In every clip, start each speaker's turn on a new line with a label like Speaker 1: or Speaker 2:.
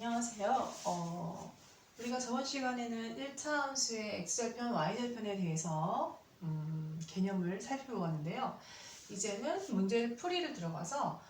Speaker 1: 안녕하세요. 우리가 저번 시간에는 1차 함수의 x절편, y절편에 대해서 개념을 살펴보았는데요. 이제는 문제 풀이를 들어가서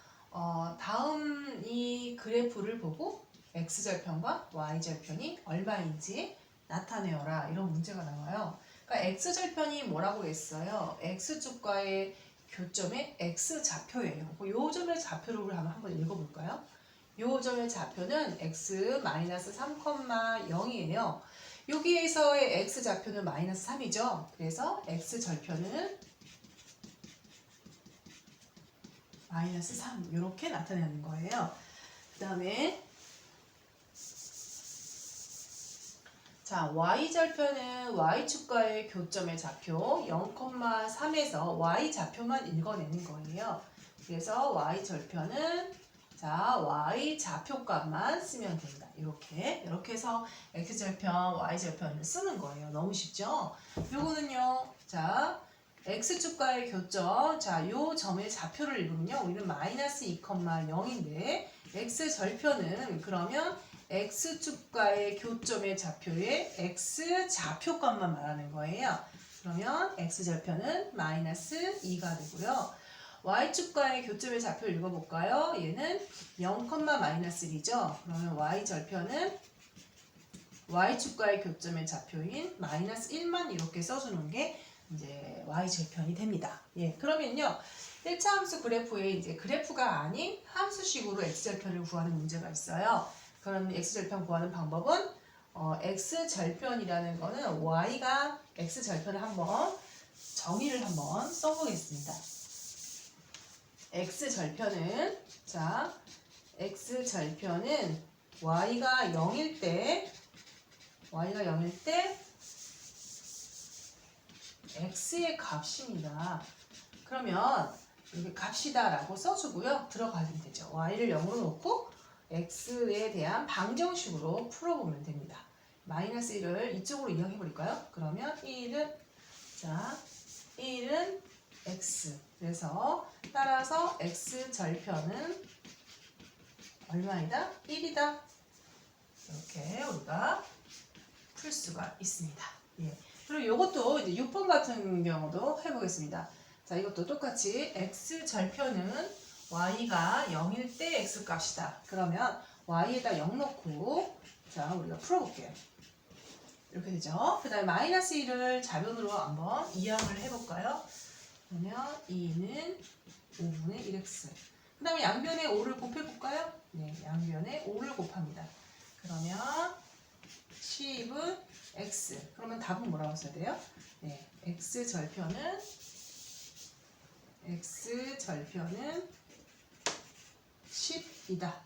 Speaker 1: 다음 이 그래프를 보고 x절편과 y절편이 얼마인지 나타내어라, 이런 문제가 나와요. 그러니까 x절편이 뭐라고 했어요? x축과의 교점의 x좌표예요. 이 점의 좌표를 우리 한번 읽어볼까요? 요 점의 좌표는 x-3,0이에요. 여기에서의 x좌표는 마이너스 3이죠. 그래서 x절편은 마이너스 3 이렇게 나타내는 거예요. 그 다음에 자, y절편은 y축과의 교점의 좌표 0,3에서 y좌표만 읽어내는 거예요. 그래서 y절편은 자, y 좌표값만 쓰면 된다. 이렇게 해서 x절편, y절편을 쓰는 거예요. 너무 쉽죠? 요거는요. 자, x축과의 교점. 자, 요 점의 좌표를 읽으면요. 우리는 마이너스 2,0인데 x절편은 그러면 x축과의 교점의 좌표의 x좌표값만 말하는 거예요. 그러면 x절편은 마이너스 2가 되고요. y축과의 교점의 좌표를 읽어볼까요? 얘는 0,-1이죠. 그러면 y절편은 y축과의 교점의 좌표인 마이너스 1만 이렇게 써주는 게 이제 y절편이 됩니다. 예, 그러면요. 1차 함수 그래프에 이제 그래프가 아닌 함수식으로 x절편을 구하는 문제가 있어요. 그럼 x절편 구하는 방법은 x절편이라는 거는 y가 x절편을 한번 정의를 한번 써보겠습니다. x절편은 자, x절편은 y가 0일 때 x의 값입니다. 그러면 이렇게 값이다라고 써주고요. 들어가면 되죠. y를 0으로 놓고 x에 대한 방정식으로 풀어보면 됩니다. 마이너스 1을 이쪽으로 이용해버릴까요? 그러면 1은 자, 1은 x. 그래서 따라서 x절편은 얼마이다? 1이다. 이렇게 우리가 풀 수가 있습니다. 예. 그리고 이것도 이제 6번 같은 경우도 해보겠습니다. 자, 이것도 똑같이 x절편은 y가 0일 때 x값이다. 그러면 y에다 0 넣고 자, 우리가 풀어볼게요. 이렇게 되죠. 그 다음에 마이너스 1을 좌변으로 한번 이항을 해볼까요? 그러면 2는 5분의 1x. 그 다음에 양변에 5를 곱해볼까요? 네, 양변에 5를 곱합니다. 그러면 10은 x. 그러면 답은 뭐라고 써야 돼요? 네, x절편은 10이다.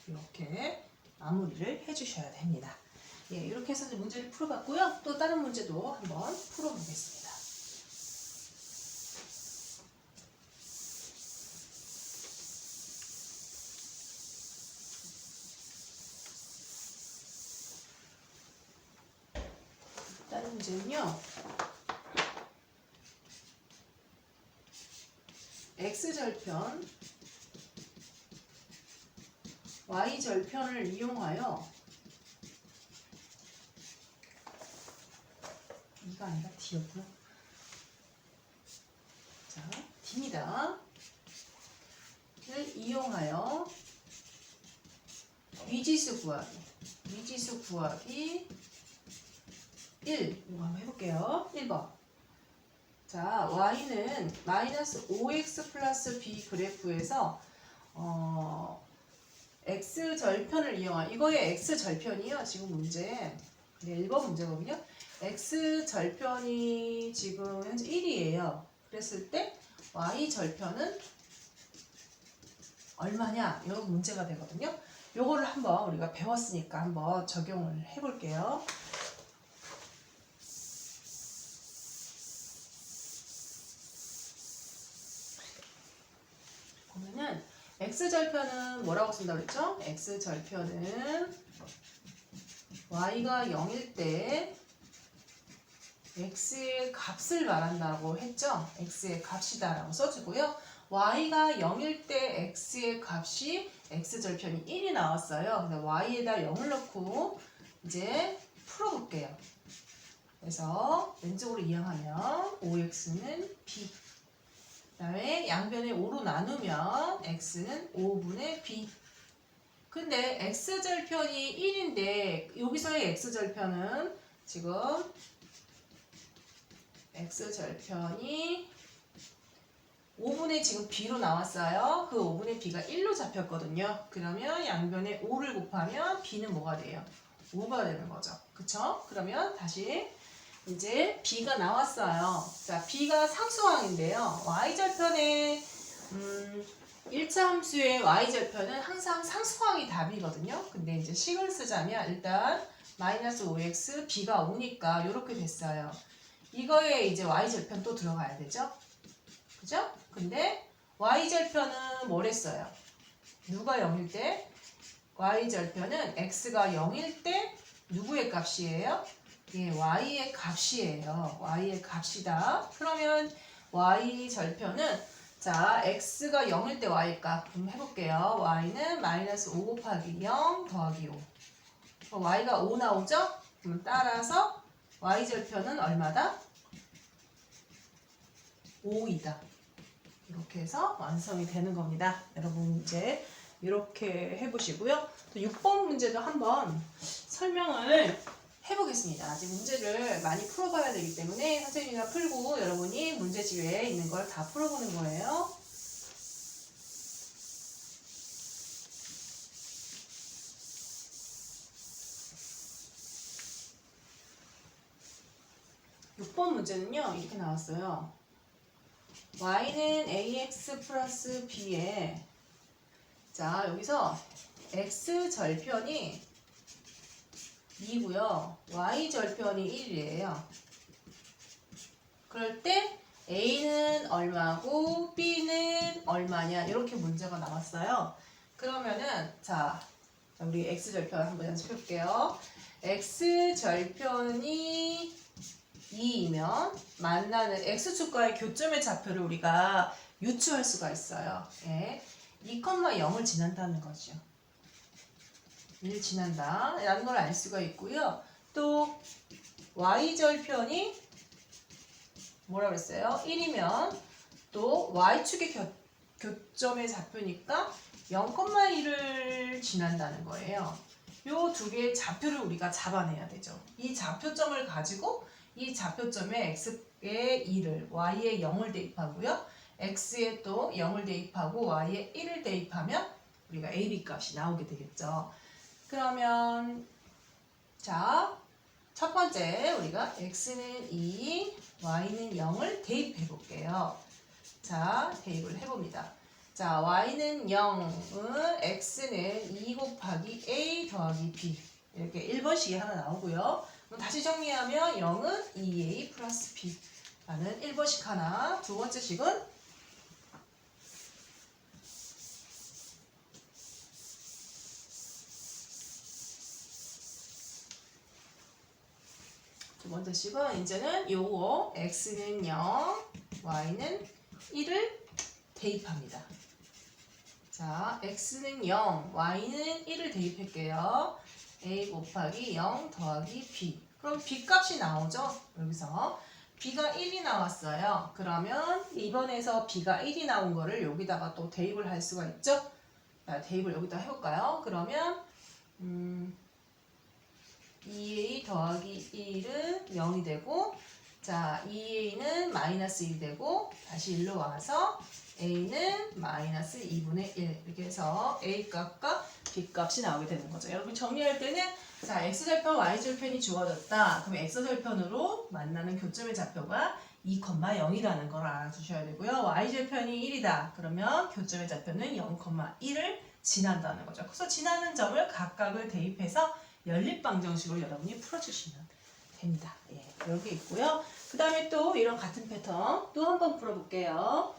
Speaker 1: 이렇게 마무리를 해주셔야 됩니다. 예, 이렇게 해서 이제 문제를 풀어봤고요. 또 다른 문제도 한번 풀어보겠습니다. 다른 문제는요. x절편, y절편을 이용하여 이가 아니라 D였구나. 자, D입니다. 를 이용하여 미지수 구하기 1. 이거 한번 해볼게요. 1번. 자, y는 마이너스 5x 플러스 b 그래프에서 x절편을 이용한 이거의 x절편이요. 지금 문제. 네, 1번 문제거든요. x절편이 지금 현재 1이에요. 그랬을 때 y절편은 얼마냐? 이런 문제가 되거든요. 요거를 한번 우리가 배웠으니까 한번 적용을 해볼게요. 보면은 x절편은 뭐라고 쓴다고 그랬죠? x절편은 y가 0일 때 x의 값을 말한다고 했죠? x의 값이다 라고 써주고요. y가 0일 때 x의 값이 x절편이 1이 나왔어요. 그래서 y에다 0을 넣고 이제 풀어볼게요. 그래서 왼쪽으로 이항하면 5x는 b. 그 다음에 양변에 5로 나누면 x는 5분의 b. 근데 x절편이 1인데 여기서의 x절편은 지금 x절편이 5분의 지금 b로 나왔어요. 그 5분의 b가 1로 잡혔거든요. 그러면 양변에 5를 곱하면 b는 뭐가 돼요? 5가 되는 거죠. 그쵸? 그러면 다시 이제 b가 나왔어요. 자, b가 상수항인데요. y절편의 1차 함수의 y절편은 항상 상수항이 답이거든요. 근데 이제 식을 쓰자면 일단 마이너스 5x b가 오니까 이렇게 됐어요. 이거에 이제 y절편 또 들어가야 되죠. 그죠? 근데 y절편은 뭐랬어요? 누가 0일 때? y절편은 x가 0일 때 누구의 값이에요? 예, y의 값이에요. y의 값이다. 그러면 y절편은 자, x가 0일 때 y 값 그럼 해볼게요. y는 마이너스 5 곱하기 0 더하기 5. 그럼 y가 5 나오죠? 그럼 따라서 y절편은 얼마다? 5이다. 이렇게 해서 완성이 되는 겁니다. 여러분 이제 이렇게 해보시고요. 또 6번 문제도 한번 설명을 해보겠습니다. 아직 문제를 많이 풀어봐야 되기 때문에 선생님이가 풀고 여러분이 문제집에 있는 걸 다 풀어보는 거예요. (6번) 문제는요 이렇게 나왔어요. y는 ax 플러스 b에 자 여기서 x절편이 2고요. y절편이 1이에요. 그럴 때 a는 얼마고 b는 얼마냐 이렇게 문제가 나왔어요. 그러면은 자 우리 x절편 한번 연습해 볼게요. x절편이 2이면 만나는 x축과의 교점의 좌표를 우리가 유추할 수가 있어요. 예. 2,0을 지난다는 거죠. 1 지난다 라는 걸 알 수가 있고요. 또 y절편이 뭐라 그랬어요? 1이면 또 y축의 교점의 좌표니까 0,1을 지난다는 거예요. 요 두 개의 좌표를 우리가 잡아내야 되죠. 이 좌표점을 가지고 이 좌표점에 x에 2를, y에 0을 대입하고요. x에 또 0을 대입하고 y에 1을 대입하면 우리가 ab 값이 나오게 되겠죠. 그러면 자, 첫 번째 우리가 x는 2, y는 0을 대입해 볼게요. 자, 대입을 해봅니다. 자, y는 0은 x는 2 곱하기 a 더하기 b 이렇게 1번식이 하나 나오고요. 다시 정리하면 0은 2a 플러스 b 라는 1번식 하나. 두 번째 식은 두 번째 식은 이제는 요거 x는 0, y는 1을 대입합니다. 자, x는 0, y는 1을 대입할게요. a 곱하기 0 더하기 b. 그럼 b 값이 나오죠? 여기서 b가 1이 나왔어요. 그러면 2번에서 b가 1이 나온 거를 여기다가 또 대입을 할 수가 있죠? 자, 대입을 여기다 해볼까요? 그러면 2a 더하기 1은 0이 되고 자, 2a는 마이너스 1이 되고 다시 1로 와서 a는 마이너스 2분의 1 이렇게 해서 a 값과 b 값이 나오게 되는 거죠. 여러분 정리할 때는 자 x절편, y절편이 주어졌다. 그럼 x절편으로 만나는 교점의 좌표가 2,0이라는 걸 알아두셔야 되고요. y절편이 1이다. 그러면 교점의 좌표는 0,1을 지난다는 거죠. 그래서 지나는 점을 각각을 대입해서 연립방정식으로 여러분이 풀어주시면 됩니다. 예, 여기 있고요. 그 다음에 또 이런 같은 패턴 또 한번 풀어볼게요.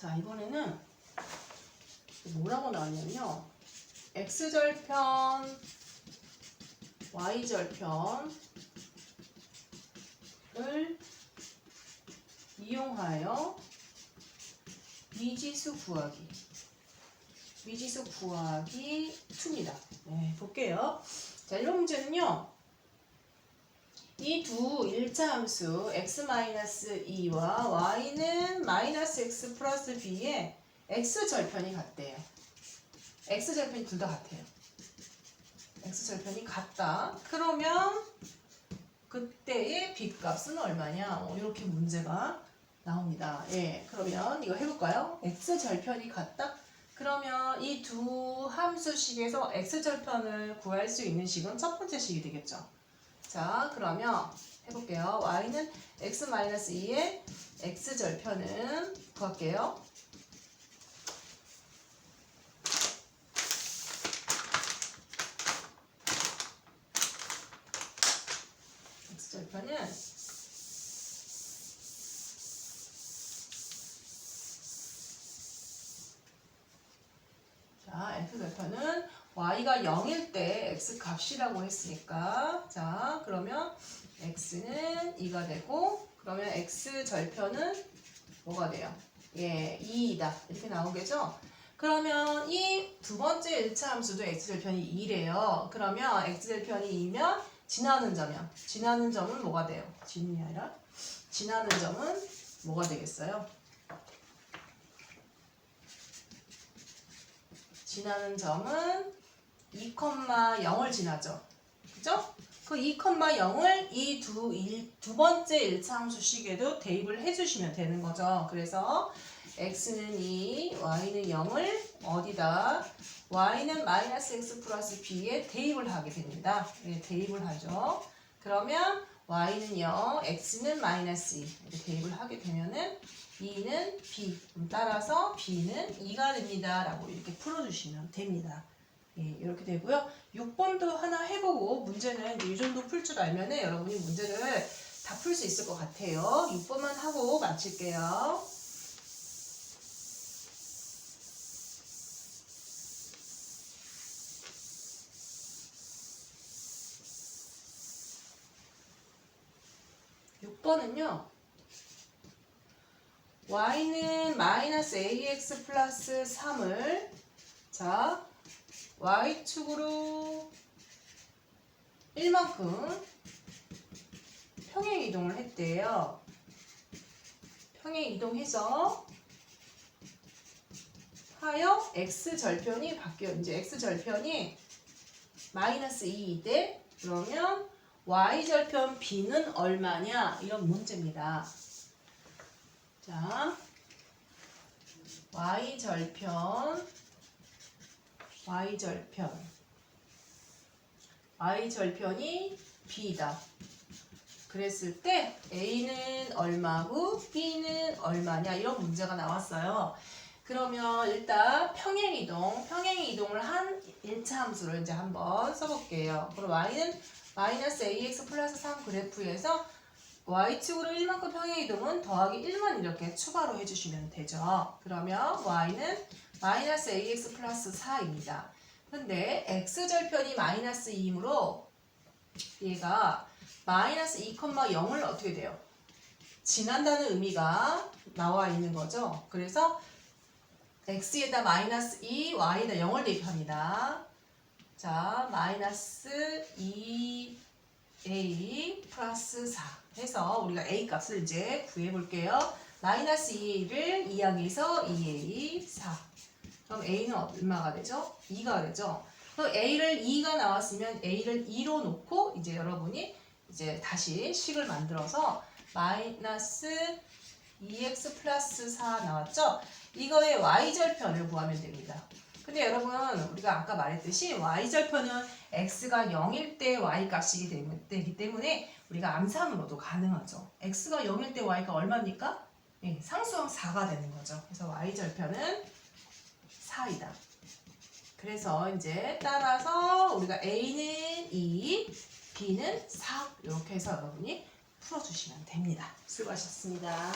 Speaker 1: 자, 이번에는 뭐라고 나왔냐면요. x절편, y절편을 이용하여 미지수 구하기. 미지수 구하기 2입니다. 네, 볼게요. 자, 이런 문제는요. 이 두 1차 함수 x-2와 y는 -x 플러스 b의 x절편이 같대요. x절편이 둘 다 같아요. x절편이 같다. 그러면 그때의 b값은 얼마냐? 이렇게 문제가 나옵니다. 예, 그러면 이거 해볼까요? x절편이 같다? 그러면 이 두 함수식에서 x절편을 구할 수 있는 식은 첫 번째 식이 되겠죠. 자, 그러면 해볼게요. y는 x-2의 x절편은 구할게요. x절편은 자, x절편은 y가 0일 때 x 값이라고 했으니까 자, 그러면 x는 2가 되고 그러면 x절편은 뭐가 돼요? 예, 2이다. 이렇게 나오겠죠? 그러면 이 두 번째 1차 함수도 x절편이 2래요. 그러면 x절편이 2면 지나는 점은 뭐가 돼요? 지름이 아니라 지나는 점은 뭐가 되겠어요? 지나는 점은 2,0을 지나죠. 그죠? 그 2,0을 이 두 번째 1차 함수식에도 대입을 해주시면 되는 거죠. 그래서 x는 2, y는 0을 어디다? y는 -x 플러스 b에 대입을 하게 됩니다. 네, 대입을 하죠. 그러면 y는 0, x는 -2 이렇게 대입을 하게 되면은 2는 b, 따라서 b는 2가 됩니다. 라고 이렇게 풀어주시면 됩니다. 예, 이렇게 되고요. 6번도 하나 해보고 문제는 이제 이 정도 풀 줄 알면은 여러분이 문제를 다 풀 수 있을 것 같아요. 6번만 하고 마칠게요. 번은요. y는 -ax 플러스 3을 자 y축으로 1만큼 평행 이동을 했대요. 평행 이동해서 하여 x절편이 바뀌어요. 이제 x절편이 -2대 그러면 y절편 b는 얼마냐? 이런 문제입니다. 자, y절편이 b다. 그랬을 때 a는 얼마고 b는 얼마냐? 이런 문제가 나왔어요. 그러면 일단 평행이동을 한 1차 함수를 이제 한번 써볼게요. 그럼 y는 -ax 플러스 3 그래프에서 y축으로 1만큼 평행이동은 더하기 1만 이렇게 추가로 해주시면 되죠. 그러면 y는 -ax 플러스 4입니다. 근데 x절편이 -2이므로 얘가 -2,0을 어떻게 돼요? 지난다는 의미가 나와 있는 거죠. 그래서 x에다 -2, y에다 0을 대입합니다. 자, -2a 플러스 4 해서 우리가 a 값을 이제 구해볼게요. -2a를 2항에서 2a 4. 그럼 a는 얼마가 되죠? 2가 되죠. 그럼 a를 2가 나왔으면 a를 2로 놓고 이제 여러분이 이제 다시 식을 만들어서 -2x 플러스 4 나왔죠? 이거의 y절편을 구하면 됩니다. 근데 여러분 우리가 아까 말했듯이 y절편은 x가 0일 때 y 값이 되기 때문에 우리가 암산으로도 가능하죠. x가 0일 때 y가 얼마입니까? 네, 상수항 4가 되는 거죠. 그래서 y절편은 4이다. 그래서 이제 따라서 우리가 a는 2, b는 4 이렇게 해서 여러분이 풀어주시면 됩니다. 수고하셨습니다.